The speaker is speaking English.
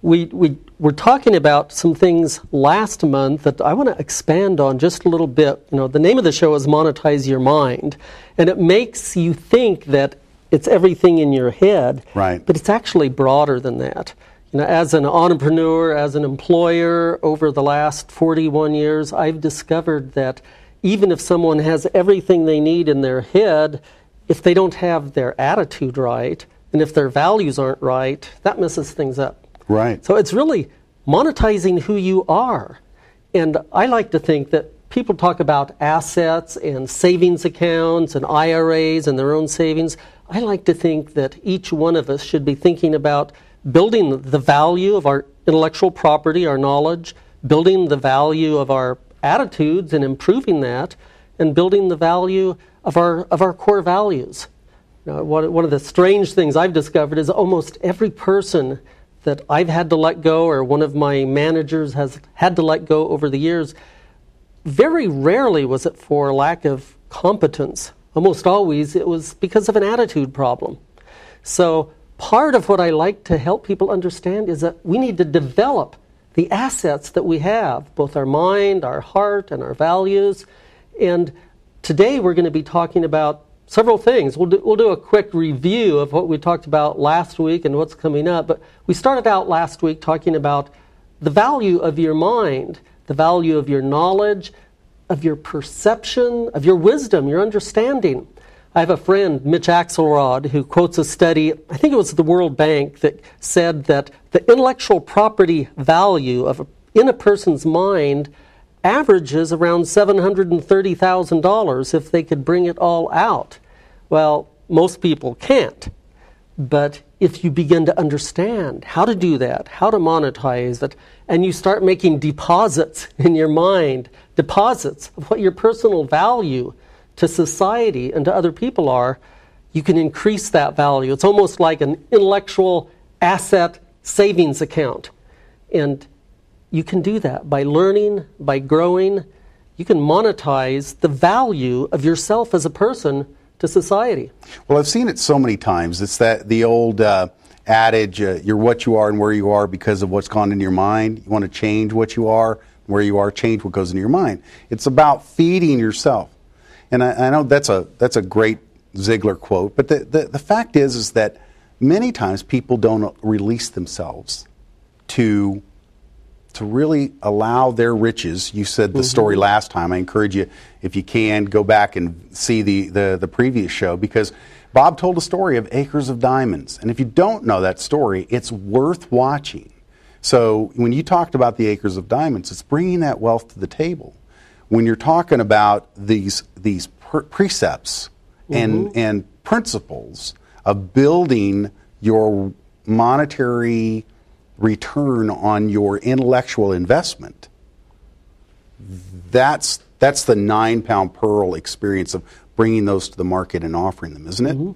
we were talking about some things last month that I want to expand on just a little bit. You know, the name of the show is Monetize Your Mind, and it makes you think that it's everything in your head, right? But it's actually broader than that. You know, as an entrepreneur, as an employer, over the last 41 years, I've discovered that even if someone has everything they need in their head, if they don't have their attitude right, and if their values aren't right, that messes things up. Right. So it's really monetizing who you are. And I like to think that people talk about assets and savings accounts and IRAs and their own savings. I like to think that each one of us should be thinking about building the value of our intellectual property, our knowledge, building the value of our attitudes and improving that, and building the value of our core values. Now, one of the strange things I've discovered is almost every person that I've had to let go, or one of my managers has had to let go over the years, very rarely was it for lack of competence. Almost always it was because of an attitude problem. So part of what I like to help people understand is that we need to develop the assets that we have, both our mind, our heart, and our values. And today we're going to be talking about several things. We'll do a quick review of what we talked about last week and what's coming up. But we started out last week talking about the value of your mind, the value of your knowledge, of your perception, of your wisdom, your understanding. I have a friend, Mitch Axelrod, who quotes a study, I think it was the World Bank, that said that the intellectual property value in a person's mind averages around $730,000 if they could bring it all out. Well, most people can't. But if you begin to understand how to do that, how to monetize it, and you start making deposits in your mind, deposits of what your personal value to society and to other people are, you can increase that value. It's almost like an intellectual asset savings account. And you can do that by learning, by growing. You can monetize the value of yourself as a person to society. Well, I've seen it so many times. It's that the old adage, you're what you are and where you are because of what's gone into your mind. You want to change what you are, where you are, change what goes into your mind. It's about feeding yourself. And I know that's a great Ziegler quote, but the fact is that many times people don't release themselves to really allow their riches. You said the story last time. I encourage you, if you can, go back and see the previous show, because Bob told a story of acres of diamonds. And if you don't know that story, it's worth watching. So when you talked about the acres of diamonds, it's bringing that wealth to the table. When you're talking about these precepts and principles of building your monetary return on your intellectual investment, that's the 9-pound pearl experience of bringing those to the market and offering them, isn't it?